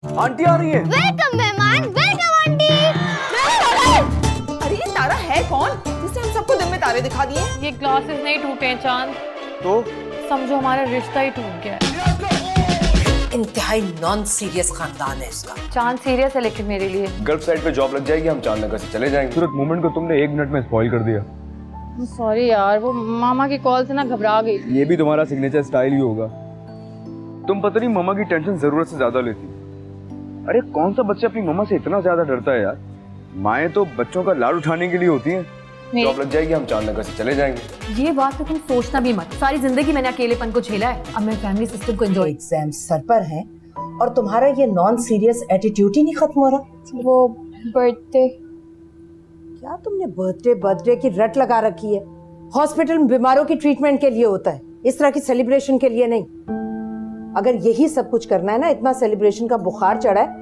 Aunty आ रही है। Welcome मेहमान, वेलकम आंटी। अरे ये तारा है कौन जिसने हम सबको दिन में तारे दिखा दिए? ये ग्लासेस नहीं टूटे हैं चांद, तो समझो हमारा रिश्ता ही टूट गया है। इंतहाई नॉन सीरियस खानदान है इसका। चांद सीरियस है लेकिन मेरे लिए। गल्फ साइड पे जॉब लग जाएगी, हम चांदनगर से चले जाएंगे। सूरत मोमेंट को तुमने 1 मिनट में स्पॉइल कर दिया। सॉरी यार, वो मामा की कॉल से ना घबरा गई। ये भी तुम्हारा सिग्नेचर स्टाइल ही होगा। तुम पता नहीं मामा की टेंशन जरूरत से ज्यादा लेती। अरे कौन सा बच्चा अपनी मामा से इतना ज्यादा डरता है यार। माएँ तो बच्चों का लाड उठाने के लिए होती हैं। जॉब लग जाएगी, हम चांदनगर से चले जाएंगे। ये बात तो तुम सोचना भी मत। सारी जिंदगी मैंने अकेलेपन को झेला है, अब मैं फैमिली सिस्टम को एंजॉय। एग्जाम सर पर है और तुम्हारा ये नॉन सीरियस एटीट्यूड ही नहीं खत्म हो रहा। वो बर्थडे, क्या तुमने बर्थडे की रट लगा रखी है? हॉस्पिटल में बीमारों की ट्रीटमेंट के लिए होता है, इस तरह की सेलिब्रेशन के लिए नहीं। अगर यही सब कुछ करना है ना, इतना सेलिब्रेशन का बुखार चढ़ा है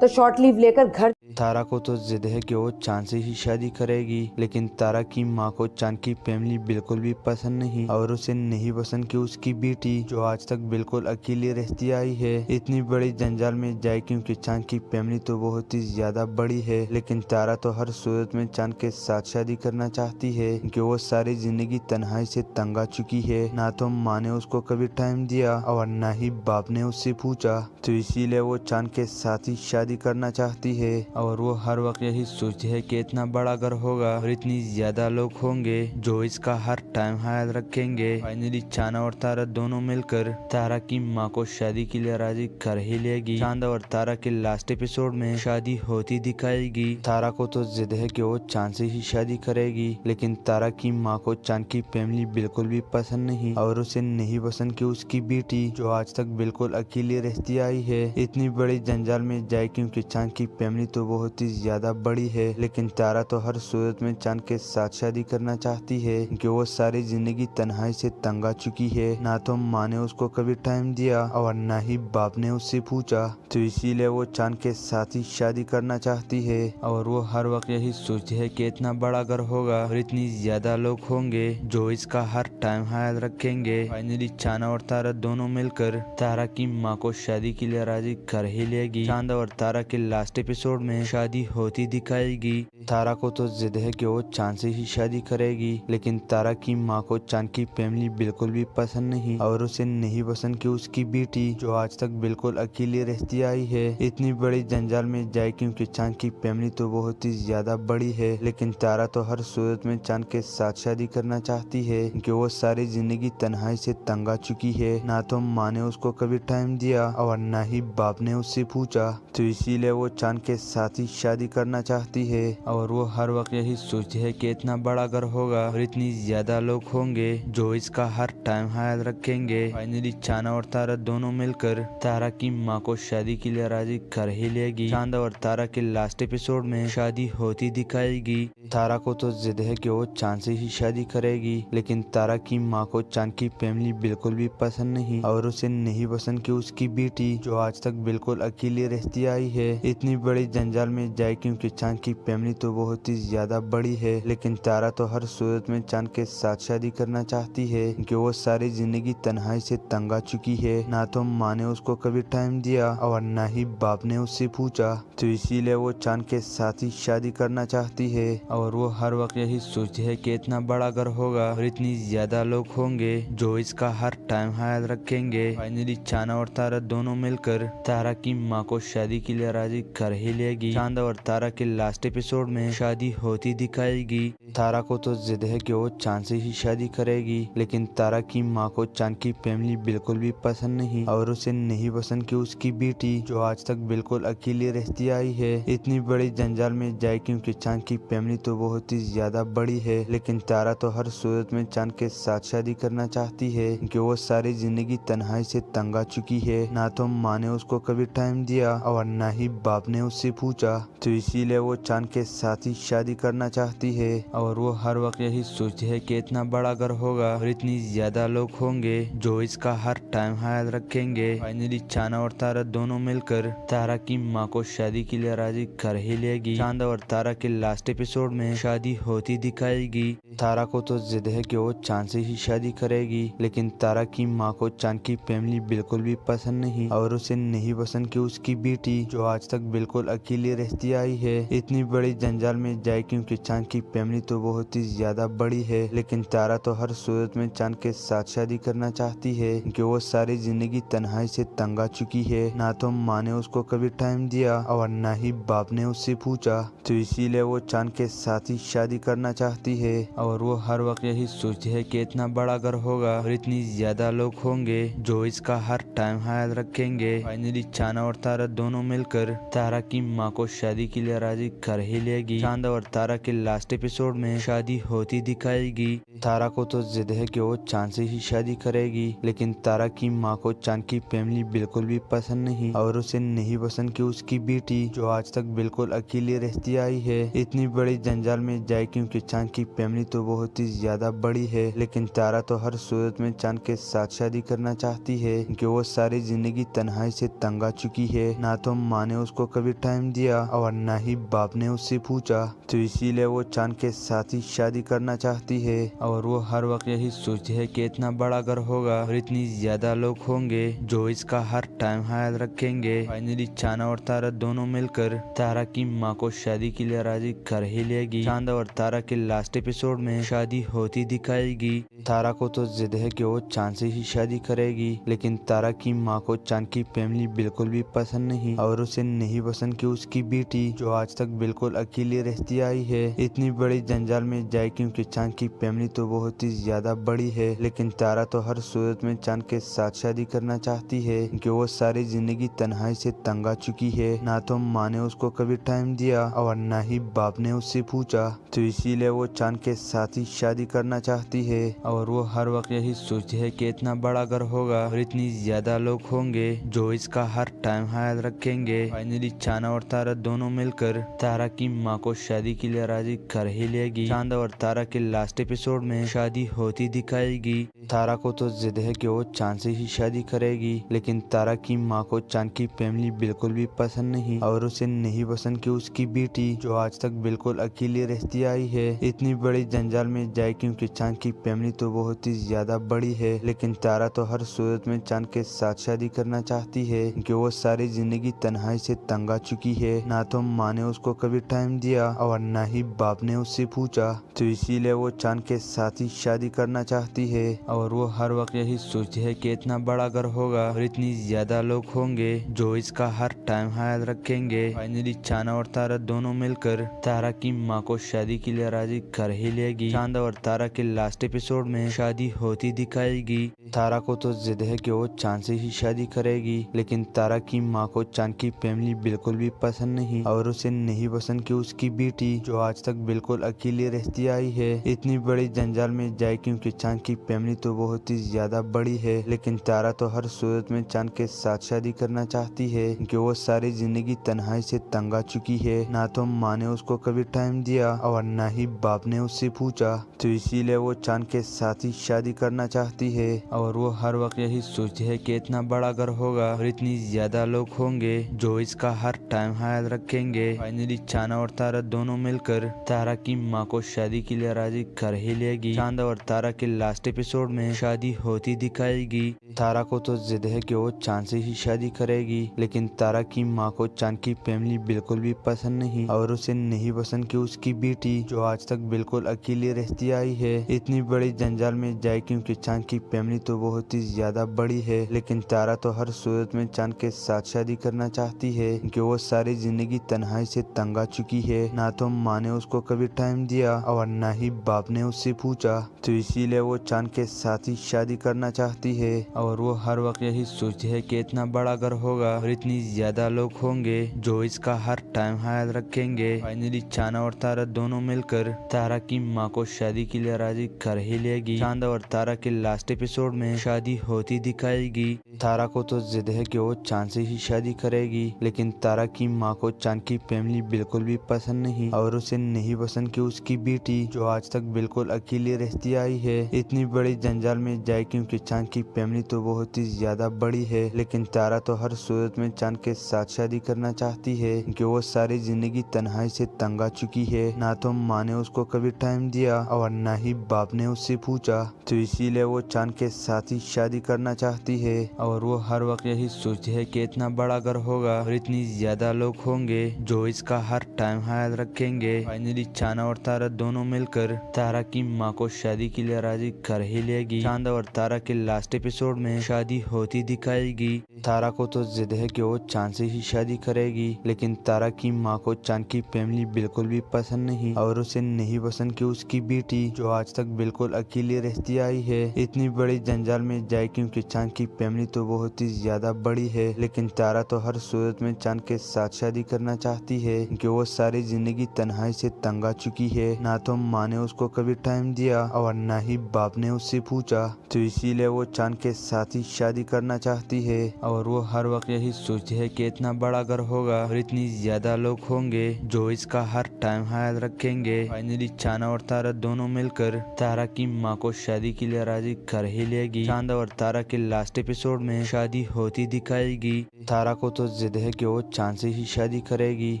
तो शॉर्ट लीव लेकर घर। तारा को तो जिद है कि वो चांद से ही शादी करेगी, लेकिन तारा की माँ को चांद की फैमिली बिल्कुल भी पसंद नहीं और उसे नहीं पसंद कि उसकी बेटी जो आज तक बिल्कुल अकेली रहती आई है इतनी बड़ी जंजाल में जाए, क्योंकि चांद की फैमिली तो बहुत ही ज्यादा बड़ी है। लेकिन तारा तो हर सूरत में चांद के साथ शादी करना चाहती है क्योंकि वो सारी जिंदगी तन्हाई से तंग आ चुकी है। ना तो माँ ने उसको कभी टाइम दिया और ना ही बाप ने उससे पूछा, तो इसीलिए वो चांद के साथ ही शादी करना चाहती है। और वो हर वक्त यही सोचती है कि इतना बड़ा घर होगा और इतनी ज्यादा लोग होंगे जो इसका हर टाइम ख्याल रखेंगे। फाइनली चांद और तारा दोनों मिलकर तारा की माँ को शादी के लिए राजी कर ही लेगी। चांद और तारा के लास्ट एपिसोड में शादी होती दिखाएगी। तारा को तो जिद है कि वो चांद से ही शादी करेगी, लेकिन तारा की माँ को चांद की फैमिली बिल्कुल भी पसंद नहीं और उसे नहीं पसंद कि उसकी बेटी जो आज तक बिल्कुल अकेली रहती आई है इतनी बड़ी जंजाल में जाए, क्योंकि चांद की फैमिली तो बहुत ही ज्यादा बड़ी है। लेकिन तारा तो हर सूरत में चांद के साथ शादी करना चाहती है क्योंकि वो सारी जिंदगी तन्हाई से तंग आ चुकी है। ना तो माँ ने उसको कभी टाइम दिया और ना ही बाप ने उससे पूछा, तो इसीलिए वो चांद के साथ ही शादी करना चाहती है। और वो हर वक्त यही सोचती है कि इतना बड़ा घर होगा और इतनी ज्यादा लोग होंगे जो इसका हर टाइम ख्याल रखेंगे। फाइनली चांद और तारा दोनों मिलकर तारा की माँ को शादी के लिए राजी कर ही लेगी। चांद और तारा के लास्ट एपिसोड में शादी होती दिखाएगी। तारा को तो जिद है कि वो चांद से ही शादी करेगी, लेकिन तारा की माँ को चांद की फैमिली बिल्कुल भी पसंद नहीं और उसे नहीं पसंद कि उसकी बेटी जो आज तक बिल्कुल अकेली रहती आई है इतनी बड़ी जंजाल में जाए, क्योंकि चांद की फैमिली तो बहुत ही ज्यादा बड़ी है। लेकिन तारा तो हर सूरत में चांद के साथ शादी करना चाहती है क्योंकि वो सारी जिंदगी तन्हाई से तंग आ चुकी है। ना तो माँ ने उसको कभी टाइम दिया और ना ही बाप ने उससे पूछा, तो इसीलिए वो चांद के साथ ही शादी करना चाहती है। और वो हर वक्त यही सोचती है कि इतना बड़ा घर होगा और इतनी ज्यादा लोग होंगे जो इसका हर टाइम ख्याल रखेंगे। फाइनली चांद और तारा दोनों मिलकर तारा की माँ को शादी के लिए राजी कर ही लेगी। चांद और तारा के लास्ट एपिसोड में शादी होती दिखाएगी। तारा को तो जिद है कि वो चांद से ही शादी करेगी, लेकिन तारा की माँ को चांद की फैमिली बिल्कुल भी पसंद नहीं और उसे नहीं पसंद कि उसकी बेटी जो आज तक बिल्कुल अकेली रहती आई है इतनी बड़ी जंजाल में जाए, क्योंकि चांद की फैमिली तो बहुत ही ज्यादा बड़ी है। लेकिन तारा तो हर सूरत में चांद के साथ शादी करना चाहती है क्योंकि वो सारी जिंदगी तन्हाई से तंग आ चुकी है। ना तो माँ ने उसको कभी टाइम दिया और ना ही बाप ने उससे पूछा, तो इसीलिए वो चांद के साथ ही शादी करना चाहती है। और वो हर वक्त यही सोचती है कि इतना बड़ा घर होगा और इतनी ज्यादा लोग होंगे जो इसका हर टाइम ख्याल रखेंगे। फाइनली चांद और तारा दोनों मिलकर तारा की माँ को शादी के लिए राजी कर ही लेगी। चांद और तारा के लास्ट एपिसोड में शादी होती दिखाएगी। तारा को तो जिद है कि वो चांद से ही शादी करेगी, लेकिन तारा की माँ को चांद की फैमिली बिल्कुल भी पसंद नहीं और उसे नहीं पसंद कि उसकी बेटी जो आज तक बिल्कुल अकेली रहती आई है इतनी बड़ी जंजाल में जाए, क्योंकि चांद की फैमिली तो बहुत ही ज्यादा बड़ी है। लेकिन तारा तो हर सूरत में चांद के साथ शादी करना चाहती है क्योंकि वो सारी जिंदगी तन्हाई से तंग आ चुकी है। ना तो माँ ने उसको कभी टाइम दिया और ना ही बाप ने उससे पूछा, पूछा तो इसीलिए वो चांद के साथ ही शादी करना चाहती है और वो हर वक्त यही सोचती है कि इतना बड़ा घर होगा और इतनी ज्यादा लोग होंगे जो इसका हर टाइम ख्याल रखेंगे। फाइनली चांद और तारा दोनों मिलकर तारा की माँ को शादी के लिए राजी कर ही लेगी। चांद और तारा के लास्ट एपिसोड में शादी होती दिखाएगी। तारा को तो जिद है कि वो चांद से ही शादी करेगी, लेकिन तारा की माँ को चांद की फैमिली बिल्कुल भी पसंद नहीं और उसे नहीं पसंद कि उसकी बेटी जो आज तक बिल्कुल अकेली रहती आई है इतनी बड़ी जंजाल में जाए, क्योंकि चांद की फैमिली तो बहुत ही ज्यादा बड़ी है। लेकिन तारा तो हर सूरत में चांद के साथ शादी करना चाहती है क्योंकि वो सारी जिंदगी तन्हाई से तंग आ चुकी है। ना तो माँ ने उसको कभी टाइम दिया और ना ही बाप ने उससे पूछा, तो इसीलिए वो चांद के साथ ही शादी करना चाहती है और वो हर वक्त यही सोचती है कि इतना बड़ा घर होगा और इतनी ज्यादा लोग होंगे जो इसका हर टाइम ख्याल रखेंगे। फाइनली चांद और तारा दोनों मिलकर तारा की माँ को शादी के लिए राजी कर ही लेगी। चांद और तारा के लास्ट एपिसोड में शादी होती दिखाएगी। तारा को तो जिद है कि वो चांद से ही शादी करेगी, लेकिन तारा की माँ को चांद की फैमिली बिल्कुल भी पसंद नहीं और उसे नहीं पसंद कि उसकी बेटी जो आज तक बिल्कुल अकेली रहती आई है इतनी बड़ी जंजाल में जाए, क्योंकि चांद की फैमिली तो बहुत ही ज्यादा बड़ी है। लेकिन तारा तो हर सूरत में चांद के साथ शादी करना चाहती है क्योंकि वो सारी जिंदगी तन्हाई से तंग आ चुकी है। ना तो माँ ने उसको कभी टाइम दिया और ना ही बाप ने उससे पूछा, तो इसीलिए वो चांद के साथ ही शादी करना चाहती है और वो हर वक्त यही सोचती है कि इतना बड़ा घर होगा और इतनी ज्यादा लोग होंगे जो इसका हर टाइम ख्याल रखेंगे। फाइनली चांद और तारा दोनों मिलकर तारा की माँ को शादी के लिए राजी कर ही लेगी। चांद और तारा के लास्ट एपिसोड में शादी होती दिखाएगी। तारा को तो जिद है कि वो चांद से ही शादी करेगी, लेकिन तारा की माँ को चांद की फैमिली बिल्कुल भी पसंद नहीं और उसे नहीं पसंद कि उसकी बेटी जो आज तक बिल्कुल अकेली रहती आई है इतनी बड़ी जंजाल में जाए, क्योंकि चांद की फैमिली तो बहुत ही ज्यादा बड़ी है। लेकिन तारा तो हर सूरत में चांद के साथ शादी करना चाहती है क्योंकि वो सारी जिंदगी तन्हाई से तंग आ चुकी है। ना तो माँ ने उसको कभी टाइम दिया और ना ही बाप ने उससे पूछा, तो इसीलिए वो चांद के साथ ही शादी करना चाहती है और वो हर वक्त यही सोचती है कि इतना बड़ा घर होगा और इतनी ज्यादा लोग होंगे जो इसका हर टाइम ख्याल रखेंगे। फाइनली चांद और तारा दोनों मिलकर तारा की माँ को शादी के लिए राजी कर ही लेगी। चांद और तारा के लास्ट एपिसोड में शादी होती दिखाएगी। तारा को तो जिद है कि वो चांद से ही शादी करेगी, लेकिन तारा की माँ को चांद की फैमिली बिल्कुल भी पसंद नहीं और उसे नहीं पसंद कि उसकी बेटी जो आज तक बिल्कुल अकेली रहती आई है इतनी बड़ी जंजाल में जाए, क्योंकि चांद की फैमिली तो बहुत ही ज्यादा बड़ी है। लेकिन तारा तो हर सूरत में चांद के साथ शादी करना चाहती है क्योंकि वो सारी जिंदगी तन्हाई से तंग आ चुकी है। ना तो माँ ने उसको कभी टाइम दिया और ना ही बाप ने उससे पूछा, तो इसीलिए वो चांद के साथ ही शादी करना चाहती है और वो हर वक्त यही सोचती है कि इतना बड़ा घर होगा और इतनी ज्यादा लोग होंगे जो इसका हर टाइम ख्याल रखेंगे। फाइनली चांद और तारा दोनों मिलकर तारा की माँ को शादी के लिए राजी कर ही लेगी। चांद और तारा के लास्ट एपिसोड में शादी होती दिखाएगी। तारा को तो जिद है कि वो चांद से ही शादी करेगी, लेकिन तारा की माँ को चांद की फैमिली बिल्कुल भी पसंद नहीं और उसे नहीं पसंद कि उसकी बेटी जो आज तक बिल्कुल अकेली रहती आई है इतनी बड़ी जंजाल में जाए, क्योंकि चांद की फैमिली तो बहुत ही ज्यादा बड़ी है। लेकिन तारा तो हर सूरत में चांद के साथ शादी करना चाहती है क्योंकि वो सारी जिंदगी तन्हाई से तंग आ चुकी है। ना तो माँ ने उसको कभी टाइम दिया और ना ही बाप ने उससे पूछा, तो इसीलिए वो चांद के साथ ही शादी करना चाहती है और वो हर वक्त यही सोचती है कि इतना बड़ा घर होगा और इतनी ज्यादा लोग होंगे जो इसका हर टाइम ख्याल रखेंगे। फाइनली चांद और तारा दोनों मिलकर तारा की माँ को शादी के लिए राजी कर ही लेगी। चांद और तारा के लास्ट एपिसोड में शादी होती दिखाएगी। तारा को तो जिद है कि वो चांद से ही शादी करेगी, लेकिन तारा की माँ को चांद की फैमिली बिल्कुल भी पसंद नहीं और उसे नहीं पसंद कि उसकी बेटी जो आज तक बिल्कुल अकेली रहती आई है इतनी बड़ी जंजाल में जाए, क्योंकि चांद की फैमिली तो बहुत ही ज्यादा बड़ी है। लेकिन तारा तो हर सूरत में चांद के साथ शादी करना चाहती है क्योंकि वो सारी जिंदगी तन्हाई से तंग आ चुकी है। ना तो माँ ने उसको कभी टाइम दिया और ना ही बाप ने उससे पूछा, तो इसीलिए वो चांद के साथ ही शादी करना चाहती है और वो हर वक्त यही सोचती है कि इतना बड़ा घर होगा और इतनी ज्यादा लोग होंगे जो इसका हर टाइम ख्याल रखेंगे। फाइनली चांद और तारा दोनों मिलकर तारा की माँ को शादी के लिए राजी कर ही लेगी। चांद और तारा के लास्ट एपिसोड में शादी होती दिखाएगी। तारा को तो जिद है कि वो चांद से ही शादी करेगी, लेकिन तारा की माँ को चांद की फैमिली बिल्कुल भी पसंद नहीं और उसे नहीं पसंद कि उसकी बेटी जो आज तक बिल्कुल अकेली रहती आई है इतनी बड़ी जंजाल में जाए, क्योंकि चांद की फैमिली तो बहुत ही ज्यादा बड़ी है। लेकिन तारा तो हर सूरत में चांद के साथ शादी करना चाहती है क्योंकि वो सारी जिंदगी तन्हाई से तंग आ चुकी है। ना तो माँ ने उसको कभी टाइम दिया और ना ही बाप ने उससे पूछा, तो इसीलिए वो चांद के साथ ही शादी करना चाहती है। और वो हर वक्त यही सोचती है कि इतना बड़ा घर होगा और इतनी ज्यादा लोग होंगे जो इसका हर टाइम ख्याल रखेंगे। फाइनली चांद और तारा दोनों मिलकर तारा की माँ को शादी के लिए राजी कर ही लेगी। चांद और तारा के लास्ट एपिसोड में शादी होती दिखाएगी। तारा को तो जिद है कि वो चांद से ही शादी करेगी, लेकिन तारा की माँ को चांद की फैमिली बिल्कुल भी पसंद नहीं और उसे नहीं पसंद कि उसकी बेटी जो आज तक बिल्कुल अकेली रहती आई है इतनी बड़ी जंजाल में जाए, क्योंकि चांद की फैमिली तो बहुत ही ज्यादा बड़ी है। लेकिन तारा तो हर सूरत में चांद के साथ शादी करना चाहती है क्योंकि वो सारी जिंदगी तन्हाई से तंग आ चुकी है। ना तो माँ ने उसको कभी टाइम दिया और ना ही बाप ने उससे पूछा, तो इसीलिए वो चांद के साथ ही शादी करना चाहती है। और वो हर वक्त यही सोचती है कि इतना बड़ा घर होगा और इतनी ज्यादा लोग होंगे जो इसका हर टाइम ख्याल रखेंगे। फाइनली चांद और तारा दोनों मिलकर तारा की माँ को शादी के लिए राजी कर ही लेगी। चांद और तारा के लास्ट एपिसोड में शादी होती दिखाएगी। तारा को तो जिद है कि वो चांद से ही शादी करेगी,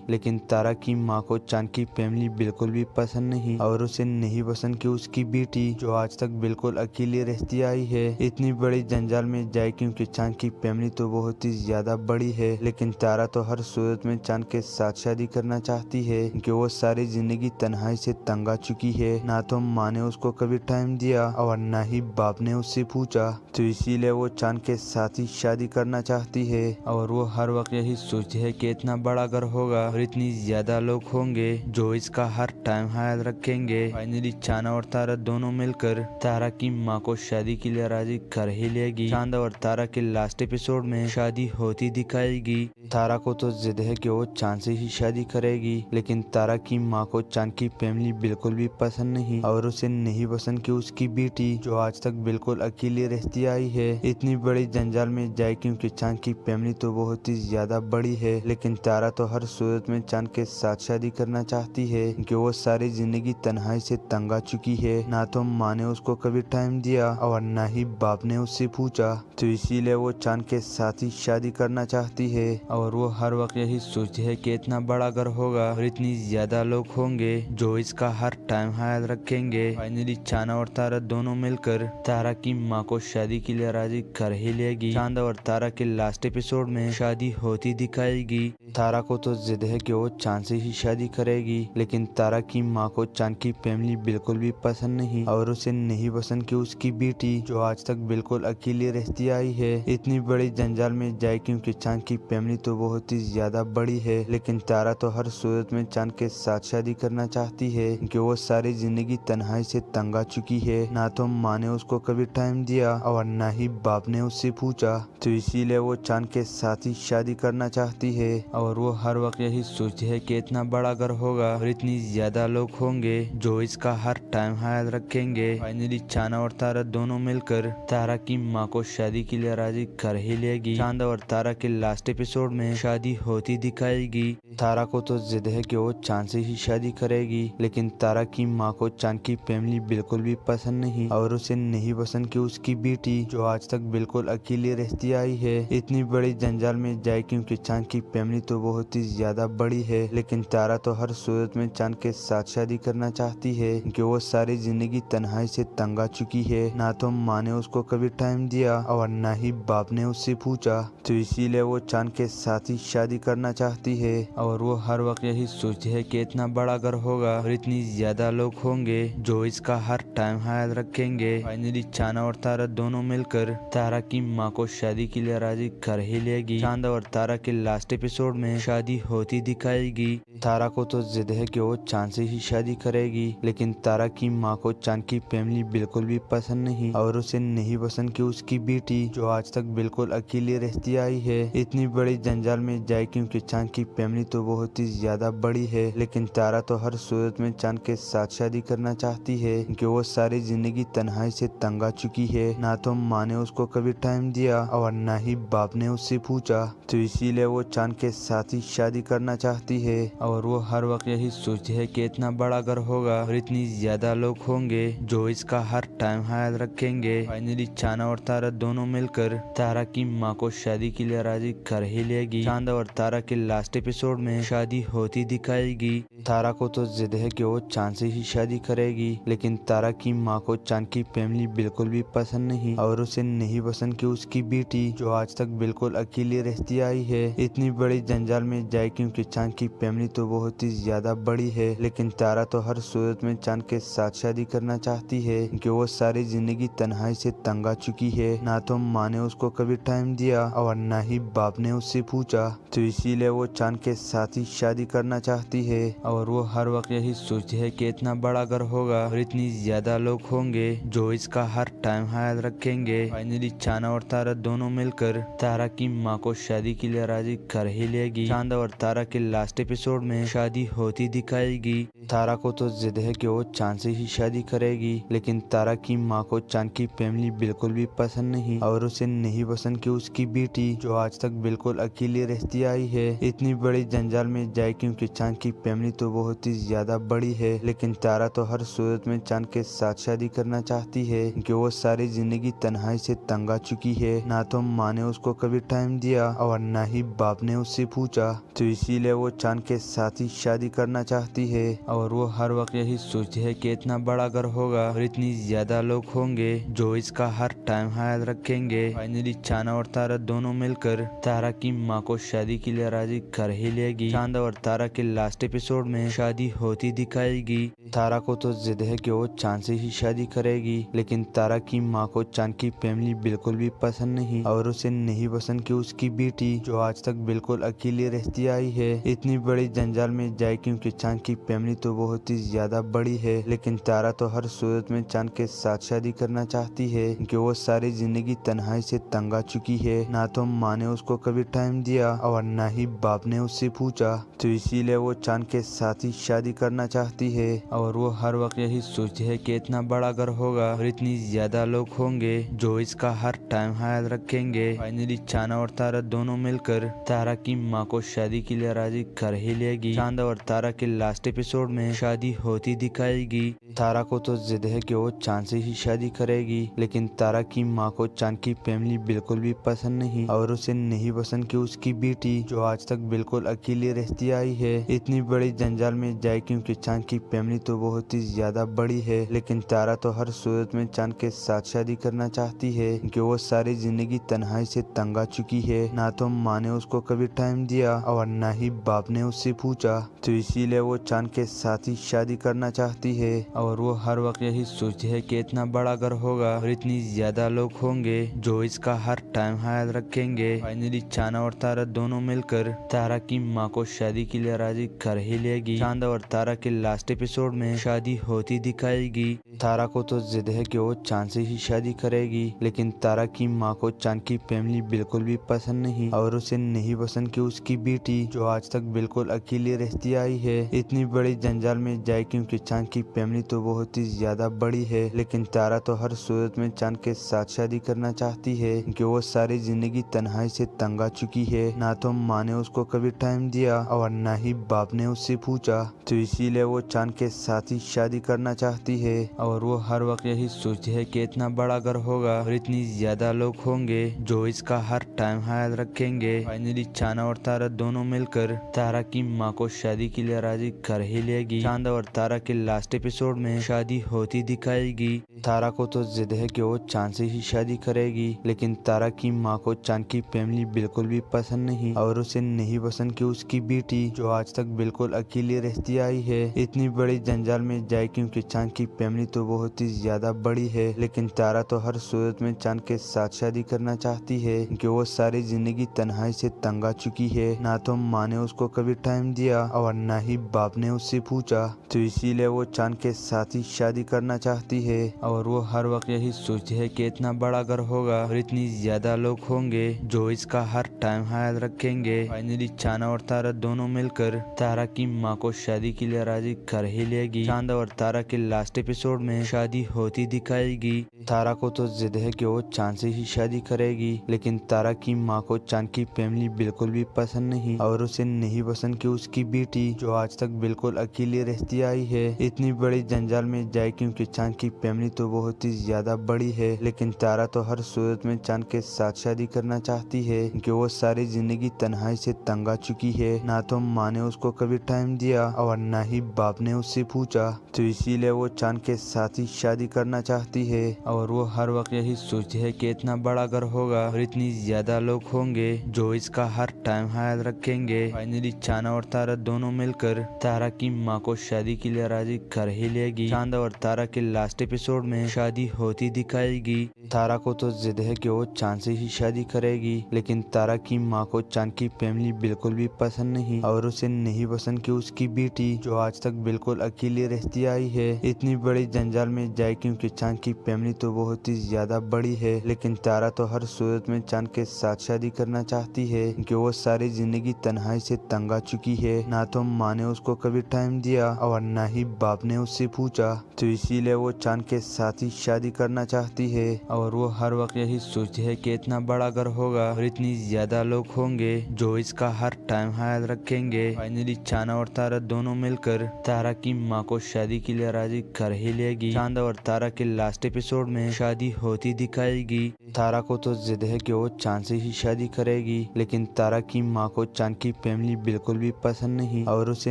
लेकिन तारा की माँ को चांद की फैमिली बिल्कुल भी पसंद नहीं और उसे नहीं पसंद कि उसकी बेटी जो आज तक बिल्कुल अकेली रहती आई है इतनी बड़ी जंजाल में जाए, क्योंकि चांद की फैमिली तो बहुत ही ज्यादा बड़ी है। लेकिन तारा तो हर सूरत में चांद के साथ शादी करना चाहती है क्योंकि वो सारी जिंदगी तन्हाई से तंग आ चुकी है। ना तो माँ ने उसको कभी टाइम दिया और ना ही बाप ने उससे पूछा, तो इसीलिए वो चांद के साथ ही शादी करना चाहती है। और वो हर वक्त यही सोचती है कि इतना बड़ा घर होगा और इतनी ज्यादा लोग होंगे जो इसका हर टाइम ख्याल रखेंगे। फाइनली चांद और तारा दोनों मिलकर तारा की माँ को शादी के लिए राजी कर ही लेगी। चांद और तारा के लास्ट एपिसोड में शादी होती दिखाएगी। तारा को तो जिद है कि वो चांद से ही शादी करेगी, लेकिन तारा की माँ को चांद की फैमिली बिल्कुल भी पसंद नहीं और उसे नहीं पसंद कि उसकी बेटी जो आज तक बिल्कुल अकेली रहती आई है इतनी बड़ी जंजाल में जाए, क्योंकि चांद की फैमिली तो बहुत ही ज्यादा बड़ी है। लेकिन तारा तो हर सूरत में चांद के साथ शादी करना चाहती है क्योंकि वो सारी जिंदगी तन्हाई से तंग आ चुकी है। ना तो माँ ने उसको कभी टाइम दिया और ना ही बाप ने उससे पूछा, तो इसीलिए वो चांद के साथ ही शादी करना चाहती है। और वो हर वक्त यही सोचती है कि इतना बड़ा घर होगा और इतनी ज्यादा लोग होंगे जो इसका हर टाइम ख्याल रखेंगे। फाइनली चांद और तारा दोनों मिलकर तारा की माँ को शादी के लिए राजी कर ही लेगी। चांद और तारा के लास्ट एपिसोड में शादी होती दिखाएगी। तारा को तो जिद है कि वो चांद से ही शादी करेगी, लेकिन तारा की माँ को चांद की फैमिली बिल्कुल भी पसंद नहीं और उसे नहीं पसंद कि उसकी बेटी जो आज तक बिल्कुल अकेली रहती आई है इतनी बड़ी जंजाल में जाए, क्योंकि चांद की फैमिली तो बहुत ही ज्यादा बड़ी है। लेकिन तारा तो हर सूरत में चांद के साथ शादी करना चाहती है क्योंकि वो सारी जिंदगी तन्हाई से तंग आ चुकी है। ना तो माँ ने उसको कभी टाइम दिया और ना ही बाप ने उससे पूछा, तो इसीलिए वो चांद के साथ ही शादी करना चाहती है। और वो हर वक्त यही सोचती है कि इतना बड़ा घर होगा और इतनी ज्यादा लोग होंगे जो इसका हर टाइम ख्याल रखेंगे। फाइनली चांद और तारा दोनों मिलकर तारा की माँ को शादी के लिए राजी कर ही लेगी। चांद और तारा के लास्ट एपिसोड में शादी होती दिखाएगी। तारा को तो जिद है कि वो चांद से ही शादी करेगी, लेकिन तारा की माँ को चांद की फैमिली बिल्कुल भी पसंद नहीं और उसे नहीं पसंद कि उसकी बेटी जो आज तक बिल्कुल अकेली रहती आई है इतनी बड़ी जंजाल में जाए, क्योंकि चांद की फैमिली तो बहुत ही ज्यादा बड़ी है। लेकिन तारा तो हर सूरत में चांद के साथ शादी करना चाहती है क्योंकि वो सारी जिंदगी तन्हाई से तंग आ चुकी है। ना तो माँ ने उसको कभी टाइम दिया और ना ही बाप ने उससे पूछा, तो इसीलिए वो चांद के साथ ही शादी करना चाहती है। और वो हर वक्त यही सोचती है कि इतना बड़ा घर होगा और इतनी ज्यादा लोग होंगे जो इसका हर टाइम ख्याल रखेंगे। फाइनली चांद और तारा दोनों मिलकर तारा की माँ को शादी के लिए राजी कर ही लेगी। चांद और तारा के लास्ट एपिसोड में शादी होती दिखाएगी। तारा को तो जिद है कि वो चांद से ही शादी करेगी, लेकिन तारा की माँ को चांद की फैमिली बिल्कुल भी पसंद नहीं और उसे नहीं पसंद कि उसकी बेटी जो आज तक बिल्कुल अकेली रहती आई है इतनी बड़ी जंजाल में जाए, क्योंकि चांद की फैमिली तो बहुत ही ज्यादा बड़ी है। लेकिन तारा तो हर सूरत में चांद के साथ शादी करना चाहती है क्योंकि वो सारी जिंदगी तन्हाई से तंग आ चुकी है। ना तो माँ ने उसको कभी टाइम टाइम दिया और न ही बाप ने उससे पूछा, तो इसीलिए वो चांद के साथ ही शादी करना चाहती है और वो हर वक्त यही सोचती है कि इतना बड़ा घर होगा और इतनी ज्यादा लोग होंगे जो इसका हर टाइम ख्याल रखेंगे। फाइनली चांद और तारा दोनों मिलकर तारा की माँ को शादी के लिए राजी कर ही लेगी। चांद और तारा के लास्ट एपिसोड में शादी होती दिखाएगी। तारा को तो जिद है कि वो चांद से ही शादी करेगी, लेकिन तारा की माँ को चांद की फैमिली बिल्कुल भी पसंद नहीं और उसे नहीं पसंद कि उसकी बेटी जो आज तक बिल्कुल अकेली रहती आई है इतनी बड़ी जंजाल में जाए, क्योंकि चांद की फैमिली तो बहुत ही ज्यादा बड़ी है। लेकिन तारा तो हर सूरत में चांद के साथ शादी करना चाहती है, क्योंकि वो सारी जिंदगी तन्हाई से तंग आ चुकी है। ना तो माँ ने उसको कभी टाइम दिया और न ही बाप ने उससे पूछा, तो इसीलिए वो चांद के साथ ही शादी करना चाहती है और वो हर वक्त यही सोचती है कि इतना बड़ा घर होगा और इतनी ज्यादा लोग होंगे जो इसका हर टाइम ख्याल रखेंगे। फाइनली चांद और तारा दोनों मिलकर तारा की माँ को शादी के लिए राजी कर ही लेगी। चांद और तारा के लास्ट एपिसोड में शादी होती दिखाएगी। तारा को तो जिद है कि वो चांद से ही शादी करेगी, लेकिन तारा की माँ को चांद की फैमिली बिल्कुल भी पसंद नहीं और उसे नहीं पसंद कि उसकी बेटी जो आज तक बिल्कुल अकेली रहती आई है इतनी बड़ी जंजाल में जाए, क्योंकि चांद की फैमिली तो बहुत ही ज्यादा बड़ी है। लेकिन तारा तो हर सूरत में चांद के साथ शादी करना चाहती है, क्योंकि वो सारी जिंदगी तन्हाई से तंग आ चुकी है। ना तो माँ ने उसको कभी टाइम दिया और न ही बाप ने उससे पूछा, तो इसीलिए वो चांद के साथ ही शादी करना चाहती है और वो हर वक्त यही सोचती है कि इतना बड़ा घर होगा और इतनी ज्यादा लोग होंगे जो इसका हर टाइम ख्याल रखेंगे। फाइनली चांद और तारा दोनों मिलकर तारा की माँ को शादी के लिए राजी कर ही लेगी। चांद और तारा के लास्ट एपिसोड में शादी होती दिखाएगी। तारा को तो जिद है कि वो चांद से ही शादी करेगी, लेकिन तारा की माँ को चांद की फैमिली बिल्कुल भी पसंद नहीं और उसे नहीं पसंद कि उसकी बेटी जो आज तक बिल्कुल अकेली रहती आई है इतनी बड़ी जंजाल में जाए, क्योंकि चांद की फैमिली तो बहुत ही ज्यादा बड़ी है। लेकिन तारा तो हर सूरत में चांद के साथ शादी करना चाहती है, क्योंकि वो सारी जिंदगी तन्हाई से तंग आ चुकी है। ना तो माँ ने उसको कभी टाइम दिया और न ही बाप ने उससे पूछा, तो इसीलिए वो चांद के साथ ही शादी करना चाहती है और वो हर वक्त यही सोचती है कि इतना बड़ा घर होगा और इतनी ज्यादा लोग होंगे जो इसका हर टाइम ख्याल रखेंगे। फाइनली चांद और तारा दोनों मिलकर तारा की माँ को शादी के लिए राजी कर ही लेगी। चांद और तारा के लास्ट एपिसोड में शादी होती दिखाएगी। तारा को तो जिद है कि वो चांद से ही शादी करेगी, लेकिन तारा की माँ को चांद की फैमिली बिल्कुल भी पसंद नहीं और उसे नहीं पसंद कि उसकी बेटी जो आज तक बिल्कुल अकेली रहती आई है इतनी बड़ी जंजाल में जाए, क्योंकि चांद की फैमिली तो बहुत ही ज्यादा बड़ी है। लेकिन तारा तो हर सूरत में चांद के साथ शादी करना चाहती है, क्योंकि वो सारी जिंदगी तन्हाई से तंग आ चुकी है। ना तो माँ ने उसको कभी टाइम दिया और न ही बाप ने उससे पूछा, तो इसीलिए वो चांद के साथ ही शादी करना चाहती है और वो हर वक्त यही सोचती है कि इतना बड़ा घर होगा और इतनी ज्यादा लोग होंगे जो इसका हर टाइम ख्याल रखेंगे। फाइनली चांद और तारा दोनों मिलकर तारा की माँ को शादी के लिए राजी कर ही लेगी। चांद और तारा के लास्ट एपिसोड में शादी होती दिखाएगी। तारा को तो जिद है कि वो चांद से ही शादी करेगी, लेकिन तारा की माँ को चांद की फैमिली बिल्कुल भी पसंद नहीं और उसे नहीं पसंद कि उसकी बेटी जो आज तक बिल्कुल अकेली रहती आई है इतनी बड़ी जंजाल में जाए, क्योंकि चांद की फैमिली तो बहुत ही ज्यादा बड़ी है। लेकिन तारा तो हर सूरत में चांद के साथ शादी करना चाहती है, क्योंकि वो सारी जिंदगी तन्हाई से तंग आ चुकी है। ना तो माँ ने उसको कभी टाइम दिया और न ही बाप ने उससे पूछा, तो इसीलिए वो चांद के साथ ही शादी करना चाहती है और वो हर वक्त यही सोचती है कि इतना बड़ा घर होगा और इतनी ज्यादा लोग होंगे जो इसका हर टाइम ख्याल रखेंगे। फाइनली चांद और तारा दोनों मिलकर तारा की माँ को शादी के लिए राजी कर ही लेगी। चांद और तारा के लास्ट एपिसोड में शादी होती दिखाएगी। तारा को तो जिद है कि वो चांद से ही शादी करेगी, लेकिन तारा की माँ को चांद की फैमिली बिल्कुल भी पसंद नहीं और उसे नहीं पसंद कि उसकी बेटी जो आज तक बिल्कुल अकेली रहती आई है इतनी बड़ी जंजाल में जाए, क्योंकि चांद की फैमिली तो बहुत ही ज्यादा बड़ी है। लेकिन तारा तो हर सूरत में चांद के साथ शादी करना चाहती है, क्योंकि वो सारी जिंदगी तन्हाई से तंग आ चुकी है। ना तो माँ ने उसको कभी टाइम दिया और न ही बाप ने उससे पूछा, तो इसीलिए वो चांद के साथ ही शादी करना चाहती है और वो हर वक्त यही सोचती है कि इतना बड़ा घर होगा और इतनी ज्यादा लोग होंगे जो इसका हर टाइम ख्याल रखेंगे। फाइनली चांद और तारा दोनों मिलकर तारा की माँ को शादी के लिए राजी कर ही लेगी। चांद और तारा के लास्ट एपिसोड में शादी होती दिखाएगी। तारा को तो जिद है कि वो चांद से ही शादी करेगी, लेकिन तारा की माँ को चांद की फैमिली बिल्कुल भी पसंद नहीं और उसे नहीं पसंद कि उसकी बेटी जो आज तक बिल्कुल अकेली रहती आई है इतनी बड़ी जंजाल में जाए, क्योंकि चांद की फैमिली तो बहुत ही ज्यादा बड़ी है। लेकिन तारा तो हर सूरत में चांद के साथ शादी करना चाहती है, क्योंकि वो सारी जिंदगी तन्हाई से तंग आ चुकी है। ना तो माँ ने उसको कभी टाइम दिया और ना ही बाप ने उससे पूछा, तो इसीलिए वो चांद के साथ ही शादी करना चाहती है। और वो हर वक्त यही सोचती है कि इतना बड़ा घर होगा और इतनी ज्यादा लोग होंगे जो इसका हर टाइम ख्याल रखेंगे। फाइनली चांद और तारा दोनों मिलकर तारा की माँ को शादी के लिए राजी कर ही लेगी। चांद और तारा के लास्ट एपिसोड में शादी होती दिखाएगी। तारा को तो जिद है कि वो चांद से ही शादी करेगी, लेकिन तारा की माँ को चांद की फैमिली बिल्कुल भी पसंद नहीं और उसे नहीं पसंद कि उसकी बेटी जो आज तक बिल्कुल अकेली रहती आई है इतनी बड़ी जंजाल में जाए, क्योंकि चांद की फैमिली तो बहुत ही ज्यादा बड़ी है। लेकिन तारा तो हर सूरत में चांद के साथ शादी करना चाहती है, क्योंकि वो सारी जिंदगी तन्हाई से तंग आ चुकी है। ना तो माँ ने उसको कभी टाइम दिया और ना ही बाप ने उससे पूछा, तो इसीलिए वो चांद के साथ ही शादी करना चाहती है। और वो हर वक्त यही सोचती है कि इतना बड़ा घर होगा और इतनी ज्यादा लोग होंगे जो इसका हर टाइम ख्याल रखेंगे। फाइनली चांद और तारा दोनों मिलकर तारा की माँ को शादी के लिए राजी कर ही लेगी। चांद और तारा के लास्ट एपिसोड में शादी होती दिखाएगी। तारा को तो जिद है कि वो चांद से ही शादी करेगी, लेकिन तारा की माँ को चांद की फैमिली बिल्कुल भी पसंद नहीं और उसे